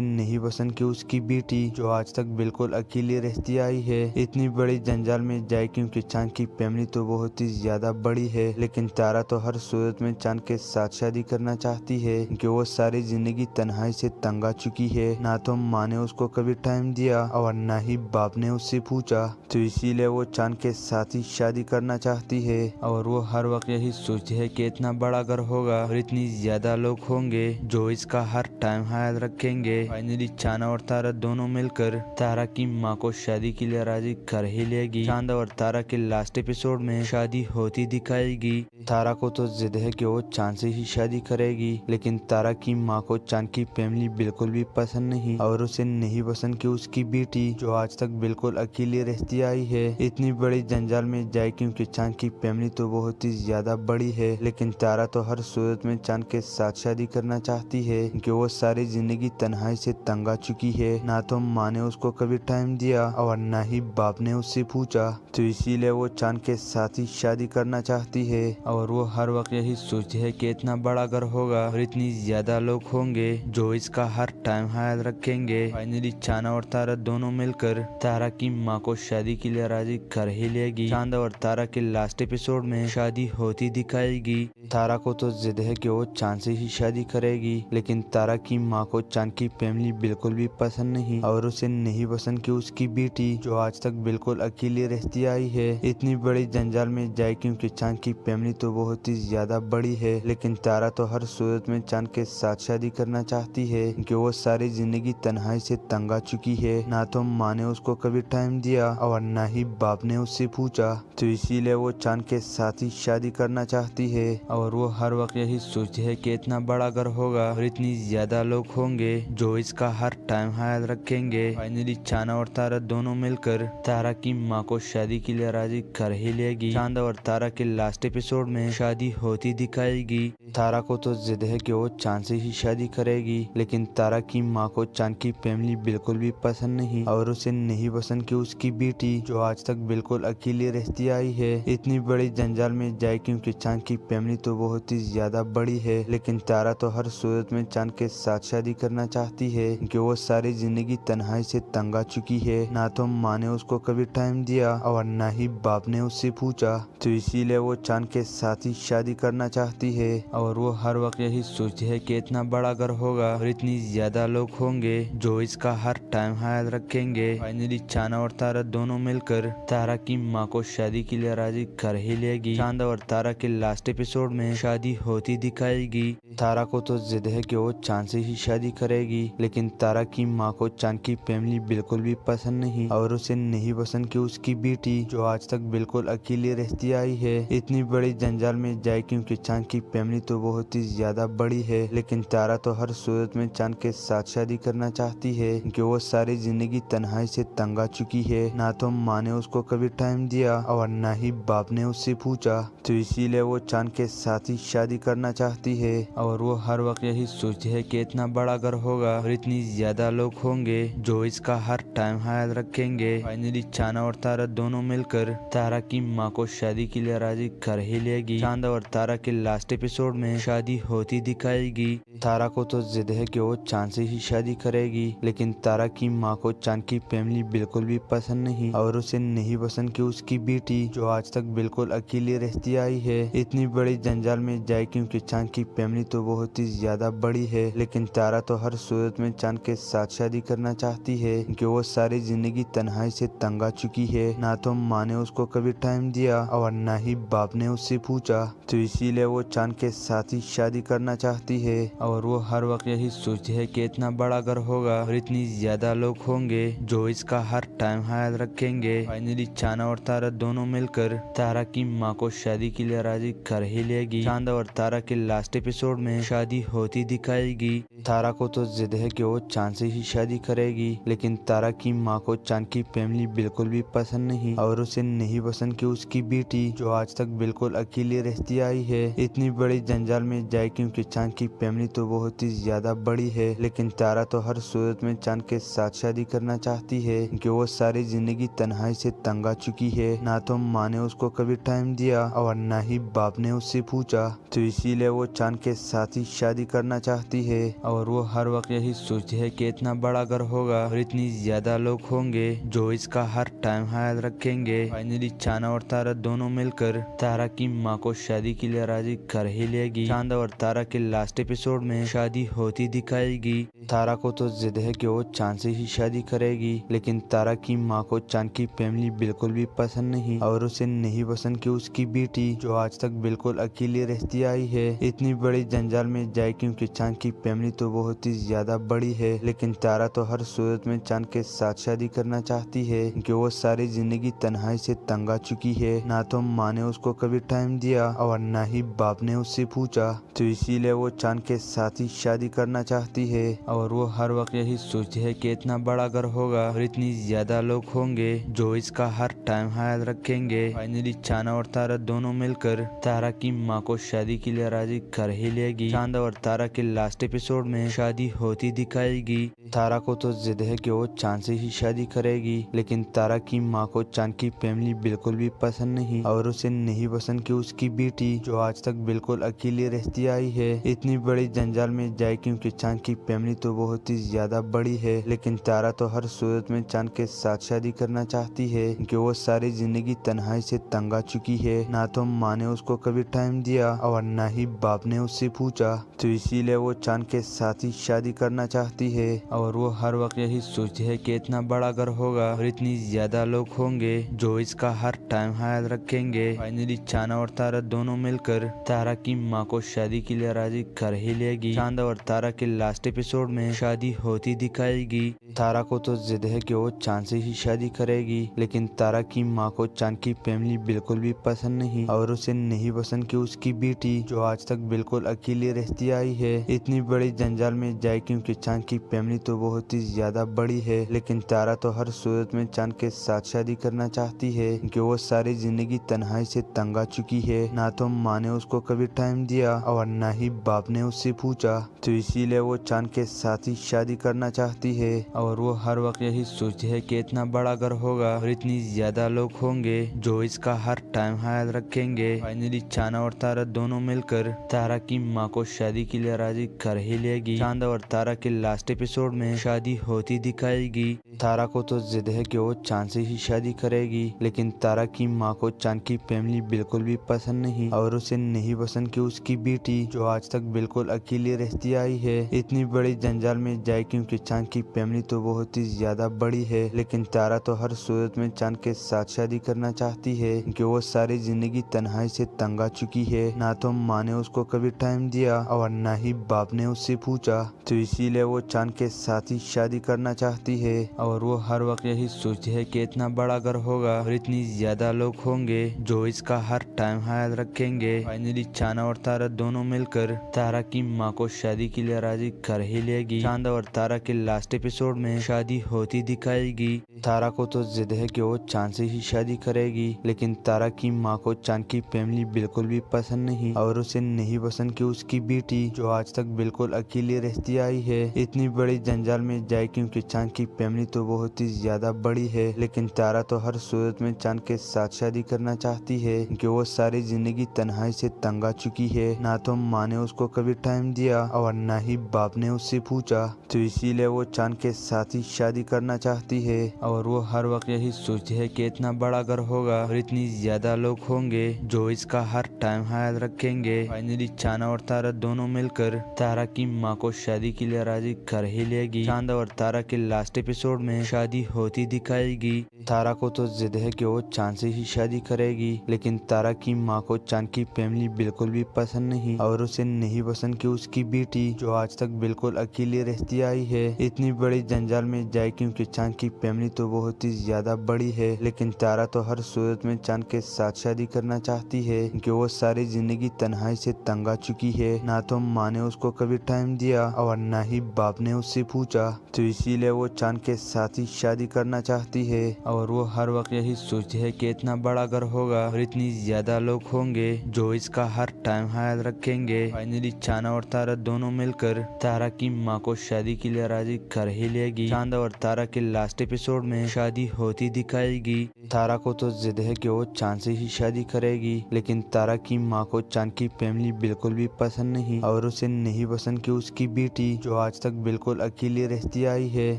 नहीं पसंद कि उसकी बेटी जो आज तक बिल्कुल अकेली रहती आई है इतनी बड़ी जंजाल में जाए, क्योंकि चांद की फैमिली तो बहुत ही ज्यादा बड़ी है। लेकिन तारा तो हर सूरत में चांद के साथ शादी करना चाहती है, क्योंकि वो सारी जिंदगी तन्हाई से तंग आ चुकी है। ना तो माँ ने उसको कभी टाइम दिया और ना ही बाप ने उससे पूछा, तो इसीलिए वो चांद के साथ ही शादी करना चाहती है। और वो हर वक्त यही सोचती है कि इतना बड़ा घर होगा और इतनी ज्यादा लोग होंगे जो इसका हर टाइम ख्याल रखेंगे। फाइनली चांद और तारा दोनों मिलकर तारा की माँ को शादी के लिए राजी कर ही लेगी। चांद और तारा के लास्ट एपिसोड में शादी होती दिखाएगी। तारा को तो जिद है कि वो चांद से ही शादी करेगी, लेकिन तारा की माँ को चांद की फैमिली बिल्कुल भी पसंद नहीं और उसे नहीं पसंद कि उसकी बेटी जो आज तक बिल्कुल अकेली रहती आई है इतनी बड़ी जंजाल में जाए, क्योंकि चांद की फैमिली तो बहुत ही ज्यादा बड़ी है। लेकिन तारा तो हर सूरत में चांद के साथ शादी करना चाहती है, क्योंकि वो सारी जिंदगी तन्हाई से तंग आ चुकी है। ना तो माँ ने उसको कभी टाइम दिया और ना ही बाप ने उससे पूछा, तो इसीलिए वो चांद के साथ ही शादी करना चाहती है। और वो हर वक्त यही सोचती है कि इतना बड़ा घर होगा और इतनी ज्यादा लोग होंगे जो इसका हर टाइम ख्याल रखेंगे। फाइनली चांद और तारा दोनों मिलकर तारा की माँ को शादी के लिए राजी कर ही लेगी। चांद और तारा के लास्ट एपिसोड में शादी होती दिखाएगी। तारा को तो जिद है कि वो चांद से ही शादी करेगी, लेकिन तारा की माँ को चांद की फैमिली बिल्कुल भी पसंद नहीं और उसे नहीं पसंद कि उसकी बेटी जो आज तक बिल्कुल अकेली रहती आई है इतनी बड़ी जंजाल में जाए, क्योंकि चांद की फैमिली तो बहुत ही ज्यादा बड़ी है। लेकिन तारा तो हर सूरत में चांद के साथ शादी करना चाहती है, क्योंकि वो सारी जिंदगी तन्हाई से तंग आ चुकी है। ना तो माँ ने उसको कभी टाइम दिया और ना ही बाप ने उससे पूछा, तो इसीलिए वो चांद के साथ ही शादी करना चाहती है। और वो हर वक्त यही सोचती है कि इतना बड़ा घर होगा और इतनी ज्यादा लोग होंगे जो इसका हर टाइम ख्याल रखेंगे। फाइनली चांद और तारा दोनों मिलकर तारा की माँ को शादी के लिए राजी कर ही लेगी। चांद और तारा के लास्ट एपिसोड में शादी होती दिखाएगी। तारा को तो जिद है कि वो चांद से ही शादी करेगी, लेकिन तारा की माँ को चांद की फैमिली बिल्कुल भी पसंद नहीं और उसे नहीं पसंद कि उसकी बेटी जो आज तक बिल्कुल अकेली रहती आई है इतनी बड़ी जंजाल में जाए, क्योंकि चांद की फैमिली तो बहुत ही ज्यादा बड़ी है। लेकिन तारा तो हर सूरत में चांद के साथ शादी करना चाहती है, क्योंकि वो सारी जिंदगी तन्हाई से तंग आ चुकी है। ना तो माँ ने उसको कभी टाइम दिया और ना ही बाप ने उससे पूछा, तो इसीलिए वो चांद के साथ ही शादी करना चाहती है। और वो हर वक्त यही सोचती है कि इतना बड़ा घर होगा और इतनी ज्यादा लोग होंगे जो इसका हर टाइम ख्याल रखेंगे। फाइनली चांद और तारा दोनों मिलकर तारा की माँ को शादी के लिए राजी कर ही लेगी। चांद और तारा के लास्ट एपिसोड में शादी होती दिखाएगी। तारा को तो जिद है कि वो चांद से ही शादी करेगी, लेकिन तारा की माँ को चांद की फैमिली बिल्कुल भी पसंद नहीं और उसे नहीं पसंद कि उसकी बेटी जो आज तक बिल्कुल अकेली रहती आई है इतनी बड़ी जंजाल में जाए, क्योंकि चांद की फैमिली तो बहुत ही ज्यादा बड़ी है। लेकिन तारा तो हर सूरत में चांद के साथ शादी करना चाहती है, क्योंकि वो सारी जिंदगी तन्हाई से तंग आ चुकी है। ना तो माँ ने उसको कभी टाइम दिया और ना ही बाप ने उससे पूछा, तो इसीलिए वो चांद के साथ ही शादी करना चाहती है। और वो हर वक्त यही सोचती है कि इतना बड़ा घर होगा और इतनी ज्यादा लोग होंगे जो इसका हर टाइम ख्याल रखेंगे। फाइनली चांद और तारा दोनों मिलकर तारा की माँ को शादी के लिए राजी कर ही लेगी। चांद और तारा के लास्ट एपिसोड में शादी होती दिखाएगी। तारा को तो जिद है कि वो चांद से ही शादी करेगी, लेकिन तारा की माँ को चांद की फैमिली बिल्कुल भी पसंद नहीं और उसे नहीं पसंद कि उसकी बेटी जो आज तक बिल्कुल अकेली रहती आई है इतनी बड़ी जंजाल में जाए, क्योंकि चांद की फैमिली तो बहुत ही ज्यादा बड़ी है। लेकिन तारा तो हर सूरत में चांद के साथ शादी करना चाहती है, क्योंकि वो सारी जिंदगी तन्हाई से तंग आ चुकी है। ना तो माँ ने उसको कभी टाइम दिया और ना ही बाप ने उससे पूछा, तो इसीलिए वो चांद के साथ ही शादी करना चाहती है। और वो हर वक्त यही सोचती है कि इतना बड़ा घर होगा और इतनी ज्यादा लोग होंगे जो इसका हर टाइम ख्याल रखेंगे। फाइनली चांद और तारा दोनों मिलकर तारा की माँ को शादी के लिए राजी कर ही लेगी। चांद और तारा के लास्ट एपिसोड में शादी होती दिखाएगी। तारा को तो जिद है कि वो चांद से ही शादी करेगी, लेकिन तारा की माँ को चांद की फैमिली बिल्कुल भी पसंद नहीं और उसे नहीं पसंद कि उसकी बेटी जो आज तक बिल्कुल अकेली रहती आई है इतनी बड़ी जंजाल में जाए, क्योंकि चांद की फैमिली तो बहुत ही ज्यादा बड़ी है। लेकिन तारा तो हर सूरत में चांद के साथ शादी करना चाहती है, क्योंकि वो सारी जिंदगी तन्हाई से तंग आ चुकी है। ना तो माँ ने उसको कभी टाइम दिया और ना ही बाप ने उससे पूछा, तो इसीलिए वो चांद के साथ ही शादी करना चाहती है। और वो हर वक्त यही सोचती है कि इतना बड़ा घर होगा और इतनी ज्यादा लोग होंगे जो इसका हर टाइम ख्याल रखेंगे। फाइनली चांद और तारा दोनों मिलकर तारा की माँ को शादी के लिए राजी कर ही लेगी। चांद और तारा के लास्ट एपिसोड में शादी होती दिखाएगी। तारा को तो जिद है कि वो चांद से ही शादी करेगी, लेकिन तारा की माँ को चांद की फैमिली बिल्कुल भी पसंद नहीं और उसे नहीं पसंद कि उसकी बेटी जो आज तक बिल्कुल अकेली रहती आई है इतनी बड़ी जंजाल में जाए, क्योंकि चांद की फैमिली तो बहुत ही ज्यादा बड़ी है। लेकिन तारा तो हर सूरत में चांद के साथ शादी करना चाहती है, क्योंकि वो सारी जिंदगी तन्हाई से तंग आ चुकी है। ना तो माँ ने उसको कभी टाइम दिया और ना ही बाप ने उससे पूछा, तो इसीलिए वो चांद के साथ ही शादी करना चाहती है। और वो हर वक्त यही सोचती है कि इतना बड़ा घर होगा और इतनी ज्यादा लोग होंगे जो इसका हर टाइम ख्याल रखेंगे। फाइनली चांद और तारा दोनों मिलकर तारा की माँ को शादी के लिए राजी कर ही लेगी। चांद और तारा के लास्ट एपिसोड में शादी होती दिखाएगी। तारा को तो जिद है कि वो चांद से ही शादी करेगी, लेकिन तारा की माँ को चांद की फैमिली बिल्कुल भी पसंद नहीं और उसे नहीं पसंद कि उसकी बेटी जो आज तक बिल्कुल अकेली रहती आई है इतनी बड़ी जंजाल में जाए, क्योंकि चांद की फैमिली तो बहुत ही ज्यादा बड़ी है। लेकिन तारा तो हर सूरत में चांद के साथ शादी करना चाहती है, क्योंकि वो सारी जिंदगी तन्हाई से तंग आ चुकी है। ना तो माँ ने उसको कभी टाइम दिया और ना ही बाप ने उससे पूछा, तो इसीलिए वो चांद के साथ ही शादी करना चाहती है। और वो हर वक्त यही सोचती है कि इतना बड़ा घर होगा और इतनी ज्यादा लोग होंगे जो इसका हर टाइम ख्याल रखेंगे। फाइनली चांद और तारा दोनों मिलकर तारा की माँ को शादी के लिए राजी कर ही लेगी। चांद और तारा के लास्ट एपिसोड में शादी होती दिखाएगी। तारा को तो जिद है कि वो चांद से ही शादी करेगी, लेकिन तारा की माँ को चांद की फैमिली बिल्कुल भी पसंद नहीं और उसे नहीं पसंद कि उसकी बेटी जो आज तक बिल्कुल अकेली रहती आई है इतनी बड़ी जंजाल में जाए, क्योंकि चांद की फैमिली तो बहुत ही ज्यादा बड़ी है। लेकिन तारा तो हर सूरत में चांद के साथ शादी करना चाहती है, क्योंकि वो सारी जिंदगी तन्हाई से तंग आ चुकी है। ना तो माँ ने उसको कभी टाइम दिया और ना ही बाप ने उससे पूछा, तो इसीलिए वो चांद के साथ ही शादी करना चाहती है। और वो हर वक्त यही सोचती है कि इतना बड़ा घर होगा और इतनी ज्यादा लोग होंगे जो इसका हर टाइम ख्याल रखेंगे। फाइनली चांद और तारा दोनों मिलकर तारा की माँ को शादी के लिए राजी कर ही ले लेगी। चांद और तारा के लास्ट एपिसोड में शादी होती दिखाएगी। तारा को तो जिद है कि वो चांद से ही शादी करेगी, लेकिन तारा की माँ को चांद की फैमिली बिल्कुल भी पसंद नहीं और उसे नहीं पसंद कि उसकी बेटी जो आज तक बिल्कुल अकेली रहती आई है इतनी बड़ी जंजाल में जाए, क्योंकि चांद की फैमिली तो बहुत ही ज्यादा बड़ी है। लेकिन तारा तो हर सूरत में चांद के साथ शादी करना चाहती है, क्योंकि वो सारी जिंदगी तन्हाई से तंग आ चुकी है। ना तो माँ ने उसको कभी टाइम दिया और ना ही बाप ने उससे पूछा, तो इसीलिए वो चांद के साथ ही शादी करना चाहती है। और वो हर वक्त यही सोचती है कि इतना बड़ा घर होगा और इतनी ज्यादा लोग होंगे जो इसका हर टाइम ख्याल रखेंगे। फाइनली चांद और तारा दोनों मिलकर तारा की माँ को शादी के लिए राजी कर ही लेगी। चांद और तारा के लास्ट एपिसोड में शादी होती दिखाएगी। तारा को तो जिद है कि वो चांद से ही शादी करेगी, लेकिन तारा की माँ को चांद की फैमिली बिल्कुल भी पसंद नहीं और उसे नहीं पसंद कि उसकी बेटी जो आज तक बिल्कुल अकेली रहती आई है इतनी बड़ी जंजाल में जाए, क्योंकि चांद की फैमिली तो बहुत ही ज्यादा बड़ी है। लेकिन तारा तो हर सूरत में चांद के साथ शादी करना चाहती है, क्योंकि वो सारी जिंदगी तन्हाई से तंग आ चुकी है। ना तो माँ ने उसको कभी टाइम दिया और ना ही बाप ने उससे पूछा, तो इसीलिए वो चांद के साथ ही शादी करना चाहती है। और वो हर वक्त यही सोचती है कि इतना बड़ा घर होगा और इतनी ज्यादा लोग होंगे जो इसका हर टाइम ख्याल रखेंगे। फाइनली चांद और तारा दोनों मिलकर तारा की माँ को शादी के लिए राजी कर ही लेगी। चांद और तारा के लास्ट एपिसोड में शादी होती दिखाएगी। तारा को तो जिद है कि वो चांद से ही शादी करेगी, लेकिन तारा की माँ को चांद की फैमिली बिल्कुल भी पसंद नहीं और उसे नहीं पसंद कि उसकी बेटी जो आज तक बिल्कुल अकेली रहती आई है इतनी बड़ी जंजाल में जाए, क्योंकि चांद की फैमिली तो बहुत ही ज्यादा बड़ी है। लेकिन तारा तो हर सूरत में चांद के साथ शादी करना चाहती है, क्योंकि वो सारी जिंदगी तन्हाई से तंग आ चुकी है। ना तो माँ ने उसको कभी टाइम दिया और ना ही बाप ने उससे पूछा, तो इसीलिए वो चांद के साथ ही शादी करना चाहती है। और वो हर वक्त यही सोचती है कि इतना बड़ा घर होगा और इतनी ज्यादा लोग होंगे जो इसका हर टाइम ख्याल रखेंगे। फाइनली चांद और तारा दोनों मिलकर तारा की माँ को शादी के लिए राजी कर ही लेगी। चांद और तारा के लास्ट एपिसोड में शादी होती दिखाएगी। तारा को तो जिद है कि वो चांद से ही शादी करेगी, लेकिन तारा की माँ को चांद की फैमिली बिल्कुल भी पसंद नहीं और उसे नहीं पसंद कि उसकी बेटी जो आज तक बिल्कुल अकेली रहती आई है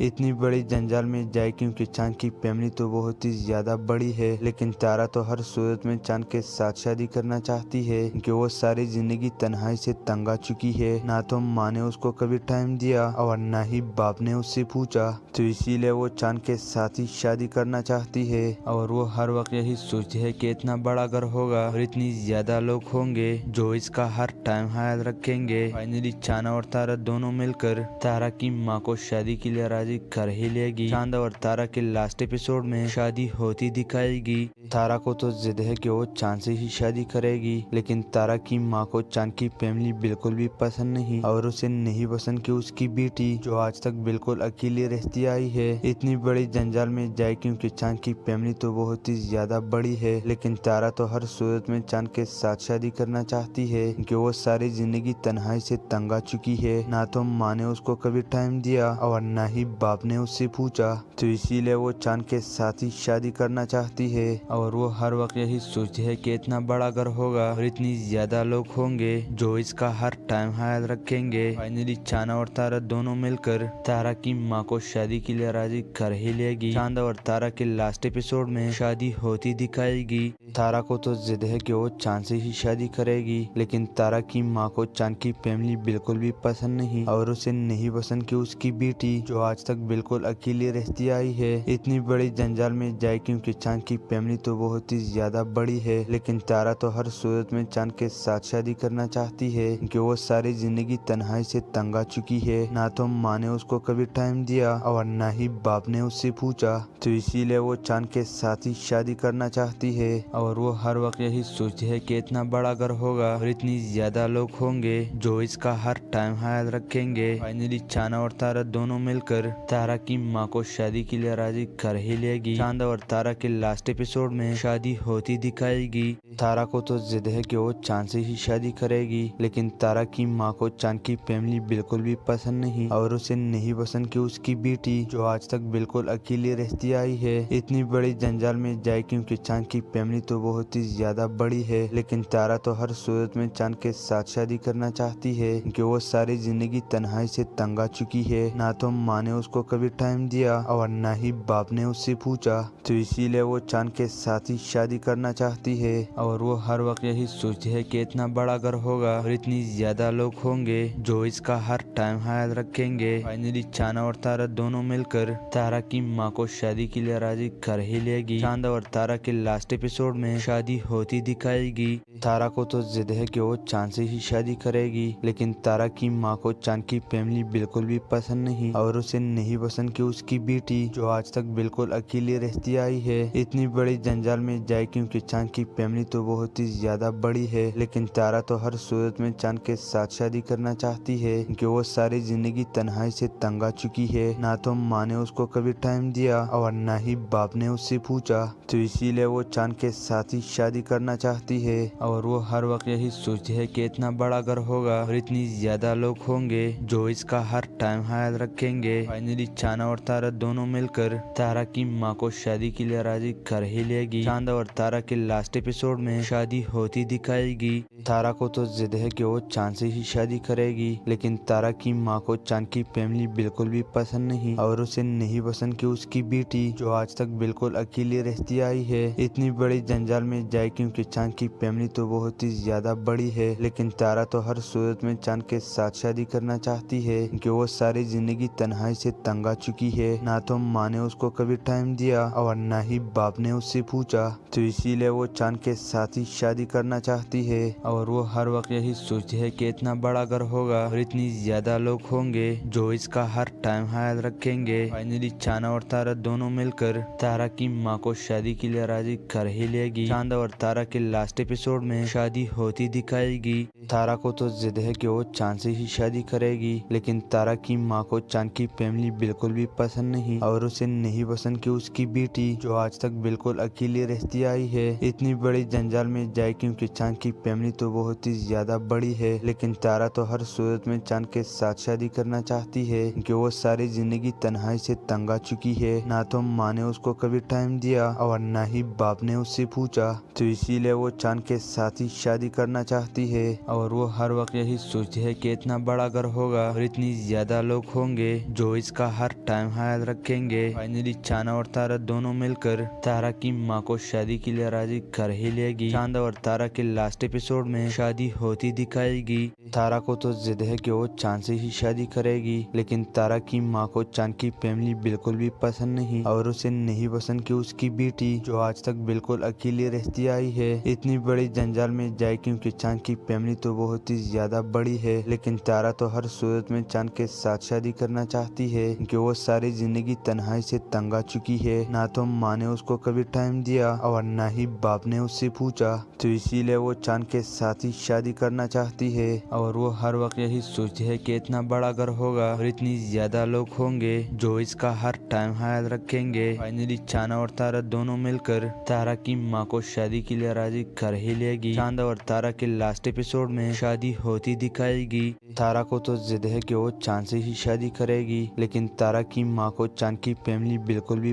इतनी बड़ी जंजाल में जाए, क्योंकि चांद की फैमिली तो बहुत ही ज्यादा बड़ी है। लेकिन तारा तो हर सूरत में चांद के साथ शादी करना चाहती है, क्योंकि वो सारी जिंदगी तन्हाई से तंग आ चुकी है। ना तो माँ ने उसको कभी टाइम दिया और ना ही बाप ने उससे पूछा, तो इसीलिए वो चांद के साथ ही शादी करना चाहती है। और वो हर वक्त यही सोचती है कि इतना बड़ा घर होगा और इतनी ज्यादा लोग होंगे जो इसका हर टाइम ख्याल रखेंगे। फाइनली चांद और तारा दोनों मिलकर तारा की माँ को शादी के लिए राजी कर ही लेगी। चांद और तारा के लास्ट एपिसोड में शादी होती दिखाएगी। तारा को तो जिद है कि वो चांद से ही शादी करेगी, लेकिन तारा की माँ को चांद की फैमिली बिल्कुल भी पसंद नहीं और उसे नहीं पसंद कि उसकी बेटी जो आज तक बिल्कुल अकेली रहती आई है इतनी बड़ी जंजाल में जाए, क्योंकि चांद की फैमिली तो बहुत ही ज्यादा बड़ी है। लेकिन तारा तो हर सूरत में चांद के साथ शादी करना चाहती है, क्योंकि वो सारी जिंदगी तन्हाई से तंग आ चुकी है। ना तो माँ ने उसको कभी टाइम दिया और ना ही बाप ने उससे पूछा, तो इसीलिए वो चांद के साथ ही शादी करना चाहती है। और वो हर वक्त यही सोचती है कि इतना बड़ा घर होगा और इतनी ज्यादा लोग होंगे जो इसका हर टाइम ख्याल रखेंगे। फाइनली चांद और तारा दोनों मिलकर तारा की माँ को शादी के लिए राजी कर ही लेगी। चांद और तारा के लास्ट एपिसोड में शादी होती दिखाएगी। तारा को तो जिद है कि वो चांद से ही शादी करेगी, लेकिन तारा की माँ को चांद की फैमिली बिल्कुल भी पसंद नहीं और उसे नहीं पसंद कि उसकी बेटी जो आज तक बिल्कुल अकेली रहती आई है इतनी बड़ी जंजाल में जाए, क्योंकि चांद की फैमिली तो बहुत ही ज्यादा बड़ी है। लेकिन तारा तो हर सूरत में चांद के साथ शादी करना चाहती है, क्योंकि वो सारी जिंदगी तन्हाई से तंग आ चुकी है। ना तो माँ ने उसको कभी टाइम दिया और ना ही बाप ने उससे पूछा, तो इसीलिए वो चांद के साथ ही शादी करना चाहती है। और वो हर वक्त यही सोचती है कि इतना बड़ा घर होगा और इतनी ज्यादा लोग होंगे जो इसका हर टाइम ख्याल रखेंगे। फाइनली चांद और तारा दोनों मिलकर तारा की माँ को शादी के लिए राजी कर ही लेगी। चांद और तारा के लास्ट एपिसोड में शादी होती दिखाएगी। तारा को तो जिद है कि वो चांद से ही शादी करेगी, लेकिन तारा की माँ को चांद की फैमिली बिल्कुल भी पसंद नहीं और उसे नहीं पसंद कि उसकी बेटी जो आज तक बिल्कुल अकेली रहती आई है इतनी बड़ी जंजाल में जाए, क्योंकि चांद की फैमिली तो बहुत ही ज्यादा बड़ी है। लेकिन तारा तो हर सूरत में चांद के साथ शादी करना चाहती है, क्योंकि वो सारी सारी जिंदगी तन्हाई से तंग आ चुकी है। ना तो माँ ने उसको कभी टाइम दिया और ना ही बाप ने उससे पूछा, तो इसीलिए वो चांद के साथ ही शादी करना चाहती है। और वो हर वक्त यही सोचती है कि इतना बड़ा घर होगा और इतनी ज्यादा लोग होंगे जो इसका हर टाइम ख्याल रखेंगे। फाइनली चांद और तारा दोनों मिलकर तारा की माँ को शादी के लिए राजी कर ही लेगी। चांद और तारा के लास्ट एपिसोड में शादी होती दिखाएगी। तारा को तो जिद है कि वो चांद से ही शादी करेगी, लेकिन तारा की माँ को चांद की फैमिली बिल्कुल भी पसंद नहीं और उसे नहीं पसंद कि उसकी बेटी जो आज तक बिल्कुल अकेली रहती आई है इतनी बड़ी जंजाल में जाए, क्योंकि चांद की फैमिली तो बहुत ही ज्यादा बड़ी है। लेकिन तारा तो हर सूरत में चांद के साथ शादी करना चाहती है, क्योंकि वो सारी जिंदगी तन्हाई से तंग आ चुकी है। ना तो माँ ने उसको कभी टाइम दिया और ना ही बाप ने उससे पूछा, तो इसीलिए वो चांद के साथ ही शादी करना चाहती है। और वो हर वक्त यही सोचती है कि इतना बड़ा घर होगा और इतनी ज्यादा लोग होंगे जो इसका हर टाइम ख्याल रखेंगे। फाइनली चांद और तारा दोनों मिलकर तारा की माँ को शादी के लिए राजी कर ही लेगी। चांद और तारा के लास्ट एपिसोड में शादी होती दिखाएगी। तारा को तो जिद है कि वो चांद से ही शादी करेगी, लेकिन तारा की माँ को चांद की फैमिली बिल्कुल भी पसंद नहीं और उसे नहीं पसंद कि उसकी बेटी जो आज तक बिल्कुल अकेली रहती आई है इतनी बड़ी जंजाल में जाए, क्योंकि चांद की फैमिली तो बहुत ही ज्यादा बड़ी है। लेकिन तारा तो हर सूरत में चांद के साथ शादी करना चाहती है, क्योंकि वो सारी जिंदगी तन्हाई से तंग आ चुकी है। ना तो माँ ने उसको कभी टाइम दिया और ना ही बाप ने उससे पूछा, तो इसीलिए वो चांद के साथ ही शादी करना चाहती है। और वो हर वक्त यही सोचती है कि इतना बड़ा घर होगा और इतनी ज्यादा लोग होंगे जो इसका हर टाइम ख्याल रखेंगे। फाइनली चांद और तारा दोनों मिलकर तारा की माँ को शादी के लिए राजी कर ही लेगी। चांद और तारा के लास्ट एपिसोड में शादी होती दिखाएगी। तारा को तो जिद है कि वो चांद से ही शादी करेगी, लेकिन तारा की माँ को चांद की फैमिली बिल्कुल भी पसंद नहीं और उसे नहीं पसंद कि उसकी बेटी जो आज तक बिल्कुल अकेली रहती आई है इतनी बड़ी जंजाल में जाए, क्योंकि चांद की फैमिली तो बहुत ही ज्यादा बड़ी है। लेकिन तारा तो हर सूरत में चांद के साथ शादी करना चाहती है, क्योंकि वो सारी जिंदगी तन्हाई से तंग आ चुकी है। ना तो माँ ने उसको कभी टाइम दिया और ना ही बाप ने उससे पूछा, तो इसीलिए वो चांद के साथ ही शादी करना चाहती है। और वो हर वक्त यही सोचती है कि इतना बड़ा घर होगा और इतनी ज्यादा लोग होंगे जो इसका हर टाइम ख्याल रखेंगे। फाइनली चांद और तारा दोनों मिलकर तारा की माँ को शादी के लिए राजी कर ही लेगी। चांद और तारा के लास्ट एपिसोड में शादी होती दिखाएगी। तारा को तो जिद है कि वो चांद से ही शादी करेगी, लेकिन तारा की माँ को चांद की फैमिली बिल्कुल भी पसंद नहीं और उसे नहीं पसंद कि उसकी बेटी जो आज तक बिल्कुल अकेली रहती आई है इतनी बड़ी जंजाल में जाए, क्योंकि चांद की फैमिली तो बहुत ही ज्यादा बड़ी है। लेकिन तारा तो हर सूरत में चांद के साथ शादी करना चाहती है, क्योंकि वो सारी जिंदगी तन्हाई से तंग आ चुकी है। ना तो माँ ने उसको कभी टाइम दिया और ना ही बाप ने उससे पूछा, तो इसीलिए वो चांद के साथ ही शादी करना चाहती है। और वो हर वक्त यही सोचती है कि इतना बड़ा घर होगा और इतनी ज्यादा लोग होंगे जो इसका हर टाइम ख्याल रखेंगे। फाइनली चांद और तारा दोनों मिलकर तारा की माँ को शादी के लिए राजी कर ही लेगी। चांद और तारा के लास्ट एपिसोड में शादी होती दिखाएगी। तारा को तो जिद है कि वो चांद से ही शादी करेगी, लेकिन तारा की माँ को चांद की फैमिली बिल्कुल भी